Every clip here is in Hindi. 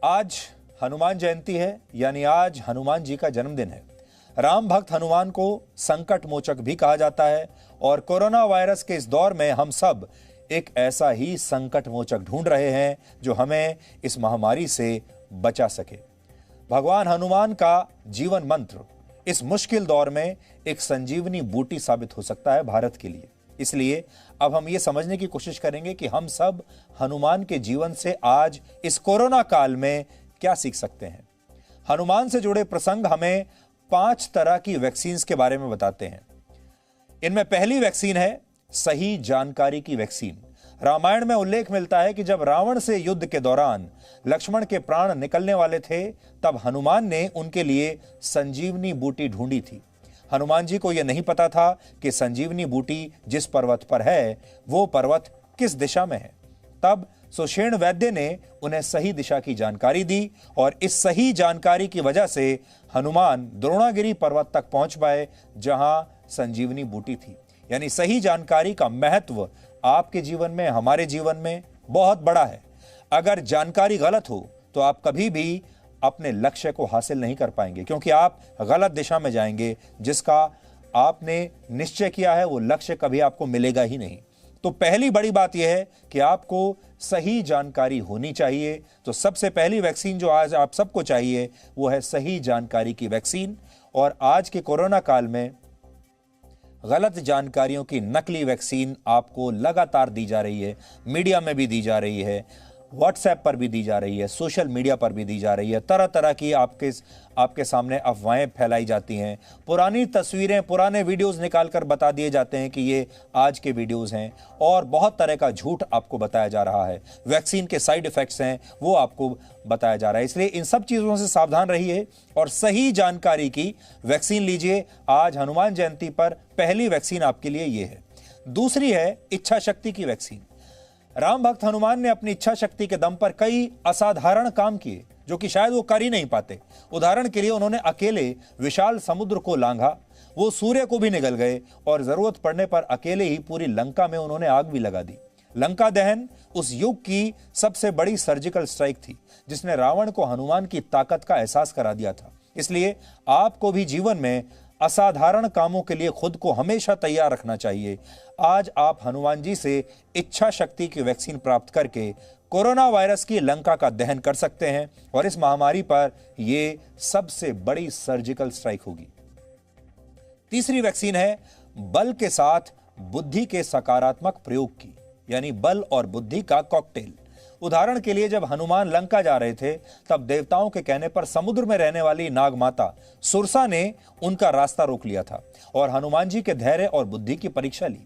आज हनुमान जयंती है, यानी आज हनुमान जी का जन्मदिन है। राम भक्त हनुमान को संकट मोचक भी कहा जाता है और कोरोना वायरस के इस दौर में हम सब एक ऐसा ही संकट मोचक ढूंढ रहे हैं जो हमें इस महामारी से बचा सके। भगवान हनुमान का जीवन मंत्र इस मुश्किल दौर में एक संजीवनी बूटी साबित हो सकता है भारत के लिए। इसलिए अब हम ये समझने की कोशिश करेंगे कि हम सब हनुमान के जीवन से आज इस कोरोना काल में क्या सीख सकते हैं। हनुमान से जुड़े प्रसंग हमें 5 तरह की वैक्सीन के बारे में बताते हैं। इनमें पहली वैक्सीन है सही जानकारी की वैक्सीन। रामायण में उल्लेख मिलता है कि जब रावण से युद्ध के दौरान लक्ष्मण के प्राण निकलने वाले थे, तब हनुमान ने उनके लिए संजीवनी बूटी ढूंढी थी। हनुमान जी को यह नहीं पता था कि संजीवनी बूटी जिस पर्वत पर है वो पर्वत किस दिशा में है। तब सुषेण वैद्य ने उन्हें सही दिशा की जानकारी दी और इस सही जानकारी की वजह से हनुमान द्रोणागिरी पर्वत तक पहुंच पाए जहां संजीवनी बूटी थी। यानी सही जानकारी का महत्व आपके जीवन में, हमारे जीवन में बहुत बड़ा है। अगर जानकारी गलत हो तो आप कभी भी अपने लक्ष्य को हासिल नहीं कर पाएंगे, क्योंकि आप गलत दिशा में जाएंगे। जिसका आपने निश्चय किया है वो लक्ष्य कभी आपको मिलेगा ही नहीं। तो पहली बड़ी बात यह है कि आपको सही जानकारी होनी चाहिए। तो सबसे पहली वैक्सीन जो आज आप सबको चाहिए वो है सही जानकारी की वैक्सीन। और आज के कोरोना काल में गलत जानकारियों की नकली वैक्सीन आपको लगातार दी जा रही है। मीडिया में भी दी जा रही है, व्हाट्सएप पर भी दी जा रही है, सोशल मीडिया पर भी दी जा रही है। तरह तरह की आपके सामने अफवाहें फैलाई जाती हैं। पुरानी तस्वीरें, पुराने वीडियोस निकालकर बता दिए जाते हैं कि ये आज के वीडियोस हैं और बहुत तरह का झूठ आपको बताया जा रहा है। वैक्सीन के साइड इफेक्ट्स हैं वो आपको बताया जा रहा है। इसलिए इन सब चीज़ों से सावधान रहिए और सही जानकारी की वैक्सीन लीजिए। आज हनुमान जयंती पर पहली वैक्सीन आपके लिए ये है। दूसरी है इच्छा शक्ति की वैक्सीन। राम भक्त हनुमान ने अपनी इच्छा शक्ति के दम पर कई असाधारण काम किए जो कि शायद वो कर ही नहीं पाते। उदाहरण के लिए उन्होंने अकेले विशाल समुद्र को लांघा, वो सूर्य को भी निगल गए और जरूरत पड़ने पर अकेले ही पूरी लंका में उन्होंने आग भी लगा दी। लंका दहन उस युग की सबसे बड़ी सर्जिकल स्ट्राइक थी जिसने रावण को हनुमान की ताकत का एहसास करा दिया था। इसलिए आपको भी जीवन में असाधारण कामों के लिए खुद को हमेशा तैयार रखना चाहिए। आज आप हनुमान जी से इच्छा शक्ति की वैक्सीन प्राप्त करके कोरोना वायरस की लंका का दहन कर सकते हैं और इस महामारी पर यह सबसे बड़ी सर्जिकल स्ट्राइक होगी। तीसरी वैक्सीन है बल के साथ बुद्धि के सकारात्मक प्रयोग की, यानी बल और बुद्धि का कॉकटेल। उदाहरण के लिए जब हनुमान लंका जा रहे थे तब देवताओं के कहने पर समुद्र में रहने वाली नागमाता सुरसा ने उनका रास्ता रोक लिया था और हनुमान जी के धैर्य और बुद्धि की परीक्षा ली।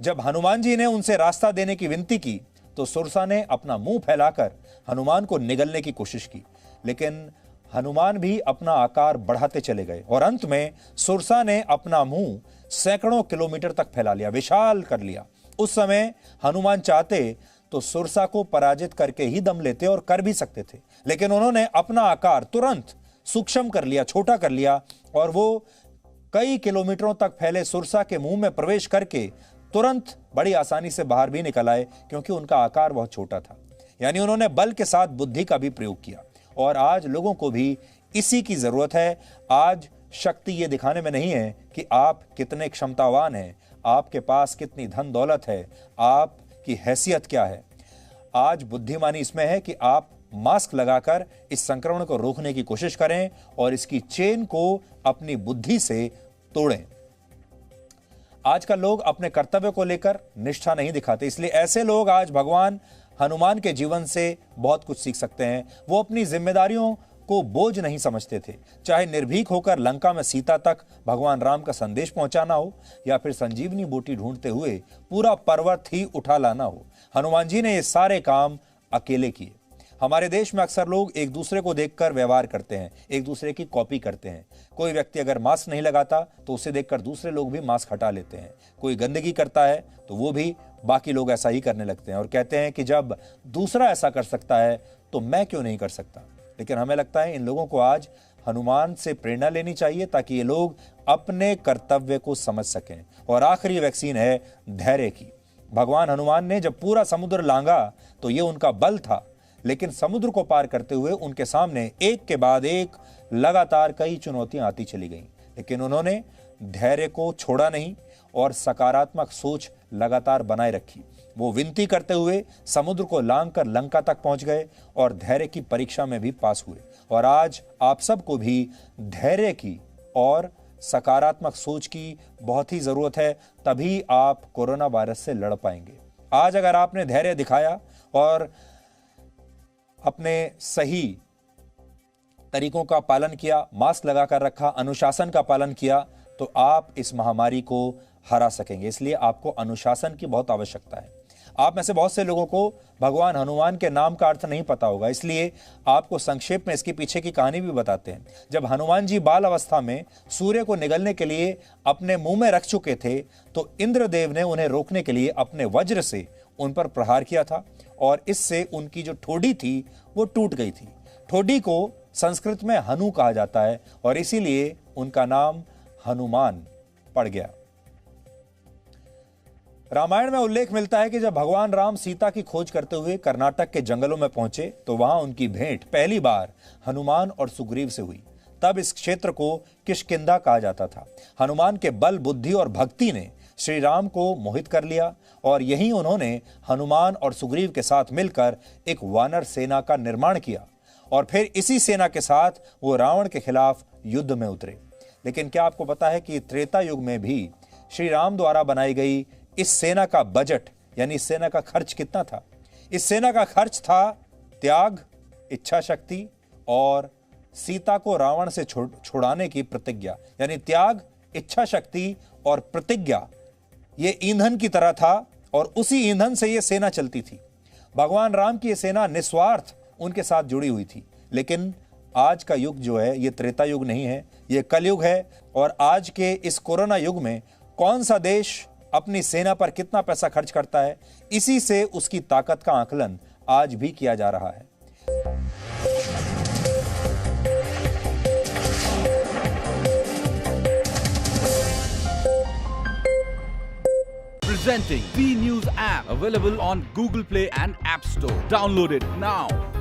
जब हनुमान जी ने उनसे रास्ता देने की विनती की तो सुरसा ने अपना मुंह फैलाकर हनुमान को निगलने की कोशिश की, लेकिन हनुमान भी अपना आकार बढ़ाते चले गए और अंत में सुरसा ने अपना मुंह सैकड़ों किलोमीटर तक फैला लिया, विशाल कर लिया। उस समय हनुमान चाहते तो सुरसा को पराजित करके ही दम लेते और कर भी सकते थे, लेकिन उन्होंने अपना आकार तुरंत सूक्ष्म कर लिया, छोटा कर लिया और वो कई किलोमीटरों तक फैले सुरसा के मुंह में प्रवेश करके तुरंत बड़ी आसानी से बाहर भी निकल आए, क्योंकि उनका आकार बहुत छोटा था। यानी उन्होंने बल के साथ बुद्धि का भी प्रयोग किया। और आज लोगों को भी इसी की जरूरत है। आज शक्ति ये दिखाने में नहीं है कि आप कितने क्षमतावान हैं, आपके पास कितनी धन दौलत है, आपकी हैसियत क्या है। आज बुद्धिमानी इसमें है कि आप मास्क लगाकर इस संक्रमण को रोकने की कोशिश करें और इसकी चेन को अपनी बुद्धि से तोड़ें। आजकल लोग अपने कर्तव्य को लेकर निष्ठा नहीं दिखाते, इसलिए ऐसे लोग आज भगवान हनुमान के जीवन से बहुत कुछ सीख सकते हैं। वो अपनी जिम्मेदारियों को बोझ नहीं समझते थे, चाहे निर्भीक होकर लंका में सीता तक भगवान राम का संदेश पहुंचाना हो या फिर संजीवनी बूटी ढूंढते हुए पूरा पर्वत ही उठा लाना हो। हनुमान जी ने ये सारे काम अकेले किए। हमारे देश में अक्सर लोग एक दूसरे को देखकर व्यवहार करते हैं, एक दूसरे की कॉपी करते हैं। कोई व्यक्ति अगर मास्क नहीं लगाता तो उसे देखकर दूसरे लोग भी मास्क हटा लेते हैं। कोई गंदगी करता है तो वो भी बाकी लोग ऐसा ही करने लगते हैं और कहते हैं कि जब दूसरा ऐसा कर सकता है तो मैं क्यों नहीं कर सकता। लेकिन हमें लगता है इन लोगों को आज हनुमान से प्रेरणा लेनी चाहिए ताकि ये लोग अपने कर्तव्य को समझ सकें। और आखिरी वैक्सीन है धैर्य की। भगवान हनुमान ने जब पूरा समुद्र लांघा तो ये उनका बल था, लेकिन समुद्र को पार करते हुए उनके सामने एक के बाद एक लगातार कई चुनौतियां आती चली गईं, लेकिन उन्होंने धैर्य को छोड़ा नहीं और सकारात्मक सोच लगातार बनाए रखी। वो विनती करते हुए समुद्र को लांघकर लंका तक पहुंच गए और धैर्य की परीक्षा में भी पास हुए। और आज आप सबको भी धैर्य की और सकारात्मक सोच की बहुत ही जरूरत है, तभी आप कोरोना वायरस से लड़ पाएंगे। आज अगर आपने धैर्य दिखाया और अपने सही तरीकों का पालन किया, मास्क लगाकर रखा, अनुशासन का पालन किया, तो आप इस महामारी को हरा सकेंगे। इसलिए आपको अनुशासन की बहुत आवश्यकता है। आप में से बहुत से लोगों को भगवान हनुमान के नाम का अर्थ नहीं पता होगा, इसलिए आपको संक्षेप में इसके पीछे की कहानी भी बताते हैं। जब हनुमान जी बाल अवस्था में सूर्य को निगलने के लिए अपने मुंह में रख चुके थे, तो इंद्रदेव ने उन्हें रोकने के लिए अपने वज्र से उन पर प्रहार किया था और इससे उनकी जो ठोडी थी वो टूट गई थी। ठोडी को संस्कृत में हनु कहा जाता है और इसीलिए उनका नाम हनुमान पड़ गया। रामायण में उल्लेख मिलता है कि जब भगवान राम सीता की खोज करते हुए कर्नाटक के जंगलों में पहुंचे, तो वहां उनकी भेंट पहली बार हनुमान और सुग्रीव से हुई। तब इस क्षेत्र को किष्किंधा कहा जाता था। हनुमान के बल, बुद्धि और भक्ति ने श्री राम को मोहित कर लिया और यहीं उन्होंने हनुमान और सुग्रीव के साथ मिलकर एक वानर सेना का निर्माण किया और फिर इसी सेना के साथ वो रावण के खिलाफ युद्ध में उतरे। लेकिन क्या आपको पता है कि त्रेता युग में भी श्री राम द्वारा बनाई गई इस सेना का बजट यानी इस सेना का खर्च कितना था? इस सेना का खर्च था त्याग, इच्छा शक्ति और सीता को रावण से छुड़ाने की प्रतिज्ञा। यानी त्याग, इच्छा शक्ति और प्रतिज्ञा ये ईंधन की तरह था और उसी ईंधन से ये सेना चलती थी। भगवान राम की ये सेना निस्वार्थ उनके साथ जुड़ी हुई थी। लेकिन आज का युग जो है ये त्रेता युग नहीं है, ये कलयुग है। और आज के इस कोरोना युग में कौन सा देश अपनी सेना पर कितना पैसा खर्च करता है, इसी से उसकी ताकत का आकलन आज भी किया जा रहा है। Presenting B News app, available on Google Play and App Store. Download it now.